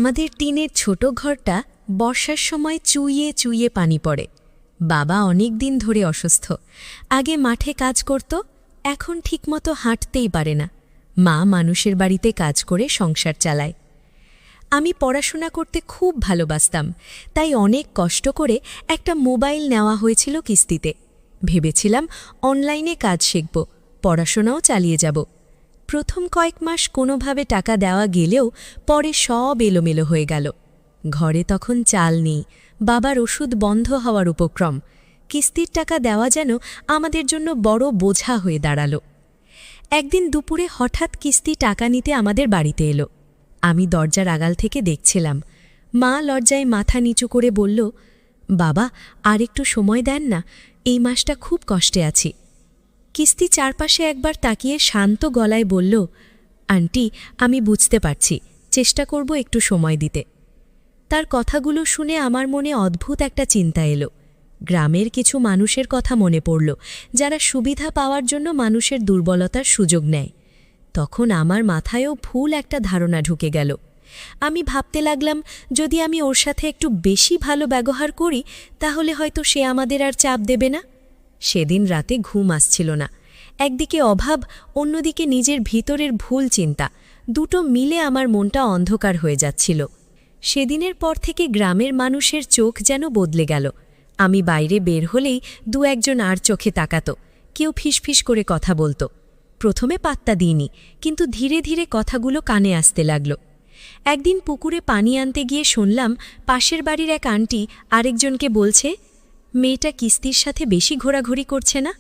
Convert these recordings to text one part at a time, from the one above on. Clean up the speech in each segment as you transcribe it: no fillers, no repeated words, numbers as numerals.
আমাদের টিনের ছোট ঘরটা বর্ষার সময় চুইয়ে চুইয়ে পানি পড়ে। বাবা অনেক দিন ধরে অসুস্থ। আগে মাঠে কাজ করত, এখন ঠিকমতো হাঁটতেই পারে না। মা মানুষের বাড়িতে কাজ করে সংসার চালায়। আমি পড়াশোনা করতে খুব ভালোবাসতাম, তাই অনেক কষ্ট করে একটা মোবাইল নেওয়া হয়েছিল কিস্তিতে। ভেবেছিলাম অনলাইনে কাজ শিখব, পড়াশোনাও চালিয়ে যাব। প্রথম কয়েক মাস কোনোভাবে টাকা দেওয়া গেলেও পরে সব এলোমেলো হয়ে গেল। ঘরে তখন চাল নেই, বাবার ওষুধ বন্ধ হওয়ার উপক্রম। কিস্তির টাকা দেওয়া যেন আমাদের জন্য বড় বোঝা হয়ে দাঁড়াল। একদিন দুপুরে হঠাৎ কিস্তি টাকা নিতে আমাদের বাড়িতে এলো। আমি দরজার আগাল থেকে দেখছিলাম। মা লজ্জায় মাথা নিচু করে বলল, বাবা আর একটু সময় দেন না, এই মাসটা খুব কষ্টে আছি। কিস্তি চারপাশে একবার তাকিয়ে শান্ত গলায় বলল, আন্টি আমি বুঝতে পারছি, চেষ্টা করব একটু সময় দিতে। তার কথাগুলো শুনে আমার মনে অদ্ভুত একটা চিন্তা এলো। গ্রামের কিছু মানুষের কথা মনে পড়ল, যারা সুবিধা পাওয়ার জন্য মানুষের দুর্বলতার সুযোগ নেয়। তখন আমার মাথায়ও ভুল একটা ধারণা ঢুকে গেল। আমি ভাবতে লাগলাম, যদি আমি ওর সাথে একটু বেশি ভালো ব্যবহার করি তাহলে হয়তো সে আমাদের আর চাপ দেবে না। সেদিন রাতে ঘুম আসছিল না। একদিকে অভাব, অন্যদিকে নিজের ভিতরের ভুল চিন্তা, দুটো মিলে আমার মনটা অন্ধকার হয়ে যাচ্ছিল। সেদিনের পর থেকে গ্রামের মানুষের চোখ যেন বদলে গেল। আমি বাইরে বের হলেই দু একজন আর চোখে তাকাত, কেউ ফিসফিস করে কথা বলত। প্রথমে পাত্তা দিইনি, কিন্তু ধীরে ধীরে কথাগুলো কানে আসতে লাগল। একদিন পুকুরে পানি আনতে গিয়ে শুনলাম পাশের বাড়ির এক আন্টি আরেকজনকে বলছে, মেয়েটা কিস্তির সাথে বেশি ঘোরাঘুরি করছে না।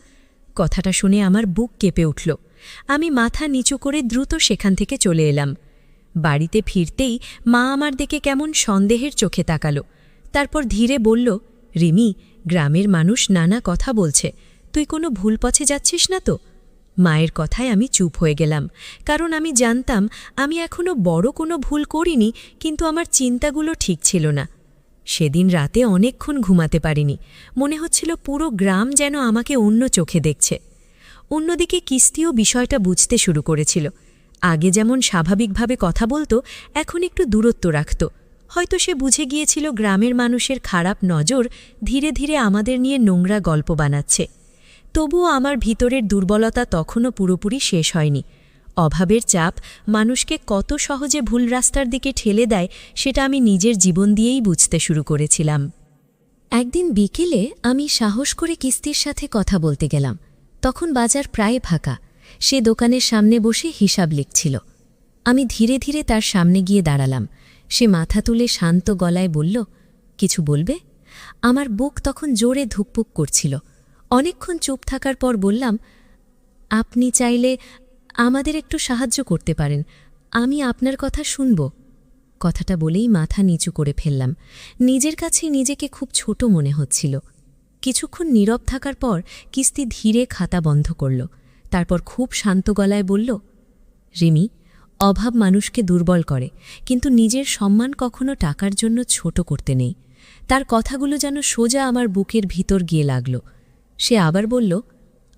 কথাটা শুনে আমার বুক কেঁপে উঠল। আমি মাথা নিচু করে দ্রুত সেখান থেকে চলে এলাম। বাড়িতে ফিরতেই মা আমার দিকে কেমন সন্দেহের চোখে তাকালো। তারপর ধীরে বলল, রিমি, গ্রামের মানুষ নানা কথা বলছে, তুই কোনো ভুল পথে যাচ্ছিস না তো? মায়ের কথায় আমি চুপ হয়ে গেলাম, কারণ আমি জানতাম আমি এখনো বড় কোনো ভুল করিনি, কিন্তু আমার চিন্তাগুলো ঠিক ছিল না। সেদিন রাতে অনেকক্ষণ ঘুমাতে পারিনি। মনে হচ্ছিল পুরো গ্রাম যেন আমাকে অন্য চোখে দেখছে। অন্যদিকে কিস্তিও বিষয়টা বুঝতে শুরু করেছিল। আগে যেমন স্বাভাবিকভাবে কথা বলতো, এখন একটু দূরত্ব রাখত। হয়তো সে বুঝে গিয়েছিল গ্রামের মানুষের খারাপ নজর ধীরে ধীরে আমাদের নিয়ে নোংরা গল্প বানাচ্ছে। তবুও আমার ভিতরের দুর্বলতা তখনও পুরোপুরি শেষ হয়নি। অভাবের চাপ মানুষকে কত সহজে ভুল রাস্তার দিকে ঠেলে দেয় সেটা আমি নিজের জীবন দিয়েই বুঝতে শুরু করেছিলাম। একদিন বিকেলে আমি সাহস করে কিস্তির সাথে কথা বলতে গেলাম। তখন বাজার প্রায় ফাঁকা। সে দোকানের সামনে বসে হিসাব লিখছিল। আমি ধীরে ধীরে তার সামনে গিয়ে দাঁড়ালাম। সে মাথা তুলে শান্ত গলায় বলল, কিছু বলবে? আমার বুক তখন জোরে ধুকপুক করছিল। অনেকক্ষণ চুপ থাকার পর বললাম, আপনি চাইলে আমাদের একটু সাহায্য করতে পারেন, আমি আপনার কথা শুনব। কথাটা বলেই মাথা নিচু করে ফেললাম। নিজের কাছে নিজেকে খুব ছোট মনে হচ্ছিল। কিছুক্ষণ নীরব থাকার পর কিস্তি ধীরে খাতা বন্ধ করল। তারপর খুব শান্ত গলায় বলল, রিমি, অভাব মানুষকে দুর্বল করে, কিন্তু নিজের সম্মান কখনো টাকার জন্য ছোট করতে নেই। তার কথাগুলো যেন সোজা আমার বুকের ভিতর গিয়ে লাগল। সে আবার বলল,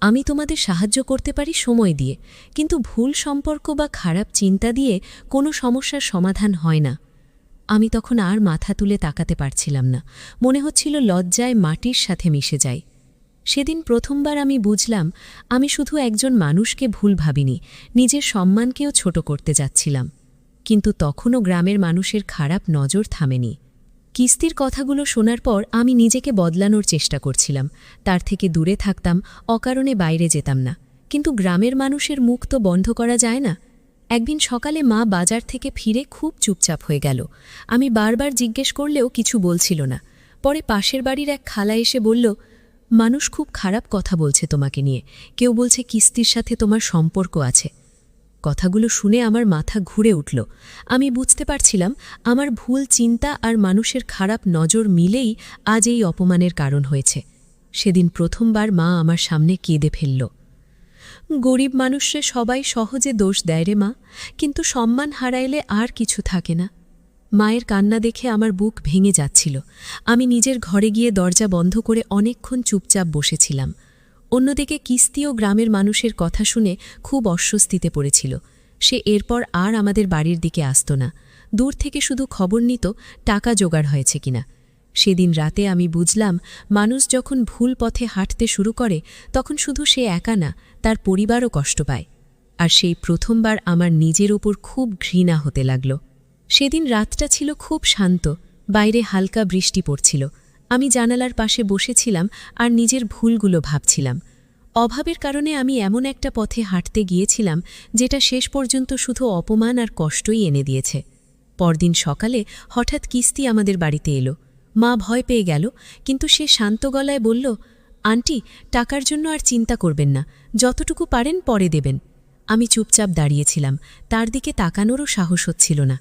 আমি তোমাদের সাহায্য করতে পারি সময় দিয়ে, কিন্তু ভুল সম্পর্ক বা খারাপ চিন্তা দিয়ে কোনো সমস্যার সমাধান হয় না। আমি তখন আর মাথা তুলে তাকাতে পারছিলাম না। মনে হচ্ছিল লজ্জায় মাটির সাথে মিশে যাই। সেদিন প্রথমবার আমি বুঝলাম, আমি শুধু একজন মানুষকে ভুল ভাবিনি, নিজের সম্মানকেও ছোট করতে যাচ্ছিলাম। কিন্তু তখনও গ্রামের মানুষের খারাপ নজর থামেনি। কিস্তির কথাগুলো শোনার পর আমি নিজেকে বদলানোর চেষ্টা করছিলাম। তার থেকে দূরে থাকতাম, অকারণে বাইরে যেতাম না। কিন্তু গ্রামের মানুষের মুখ তো বন্ধ করা যায় না। একদিন সকালে মা বাজার থেকে ফিরে খুব চুপচাপ হয়ে গেল। আমি বারবার জিজ্ঞেস করলেও কিছু বলছিল না। পরে পাশের বাড়ির এক খালা এসে বলল, মানুষ খুব খারাপ কথা বলছে তোমাকে নিয়ে, কেউ বলছে কিস্তির সাথে তোমার সম্পর্ক আছে। কথাগুলো শুনে আমার মাথা ঘুরে উঠল। আমি বুঝতে পারছিলাম আমার ভুল চিন্তা আর মানুষের খারাপ নজর মিলেই আজ এই অপমানের কারণ হয়েছে। সেদিন প্রথমবার মা আমার সামনে কেঁদে ফেলল। গরিব মানুষরে সবাই সহজে দোষ দেয় রে মা, কিন্তু সম্মান হারাইলে আর কিছু থাকে না। মায়ের কান্না দেখে আমার বুক ভেঙে যাচ্ছিল। আমি নিজের ঘরে গিয়ে দরজা বন্ধ করে অনেকক্ষণ চুপচাপ বসেছিলাম। অন্যদিকে কিস্তিও গ্রামের মানুষের কথা শুনে খুব অস্বস্তিতে পড়েছিল। সে এরপর আর আমাদের বাড়ির দিকে আসত না। দূর থেকে শুধু খবর নিত টাকা জোগাড় হয়েছে কিনা। সেদিন রাতে আমি বুঝলাম, মানুষ যখন ভুল পথে হাঁটতে শুরু করে তখন শুধু সে একা না, তার পরিবারও কষ্ট পায়। আর সেই প্রথমবার আমার নিজের ওপর খুব ঘৃণা হতে লাগল। সেদিন রাতটা ছিল খুব শান্ত, বাইরে হালকা বৃষ্টি পড়ছিল। আমি জানালার পাশে বসেছিলাম আর নিজের ভুলগুলো ভাবছিলাম। অভাবের কারণে আমি এমন একটা পথে হাঁটতে গিয়েছিলাম যেটা শেষ পর্যন্ত শুধু অপমান আর কষ্টই এনে দিয়েছে। পরদিন সকালে হঠাৎ কিস্তি আমাদের বাড়িতে এলো। মা ভয় পেয়ে গেল, কিন্তু সে শান্ত গলায় বলল, আন্টি, টাকার জন্য আর চিন্তা করবেন না, যতটুকু পারেন পরে দেবেন। আমি চুপচাপ দাঁড়িয়েছিলাম, তার দিকে তাকানোরও সাহস হচ্ছিল না।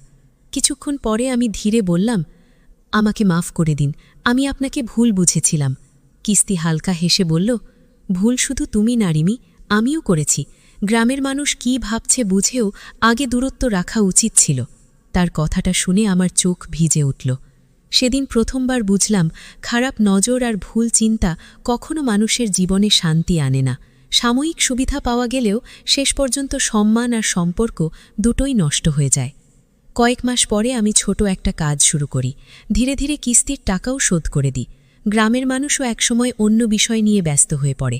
কিছুক্ষণ পরে আমি ধীরে বললাম, আমাকে মাফ করে দিন, আমি আপনাকে ভুল বুঝেছিলাম। কিস্তি হালকা হেসে বলল, ভুল শুধু তুমি না রিমি, আমিও করেছি। গ্রামের মানুষ কি ভাবছে বুঝেও আগে দূরত্ব রাখা উচিত ছিল। তার কথাটা শুনে আমার চোখ ভিজে উঠল। সেদিন প্রথমবার বুঝলাম, খারাপ নজর আর ভুল চিন্তা কখনো মানুষের জীবনে শান্তি আনে না। সাময়িক সুবিধা পাওয়া গেলেও শেষ পর্যন্ত সম্মান আর সম্পর্ক দুটোই নষ্ট হয়ে যায়। কয়েক মাস পরে আমি ছোট একটা কাজ শুরু করি। ধীরে ধীরে কিস্তির টাকাও শোধ করে দিই। গ্রামের মানুষও একসময় অন্য বিষয় নিয়ে ব্যস্ত হয়ে পড়ে।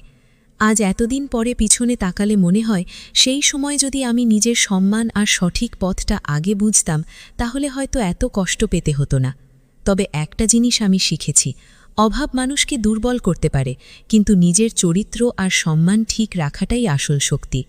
আজ এতদিন পরে পিছনে তাকালে মনে হয়, সেই সময় যদি আমি নিজের সম্মান আর সঠিক পথটা আগে বুঝতাম তাহলে হয়তো এত কষ্ট পেতে হতো না। তবে একটা জিনিস আমি শিখেছি, অভাব মানুষকে দুর্বল করতে পারে, কিন্তু নিজের চরিত্র আর সম্মান ঠিক রাখাটাই আসল শক্তি।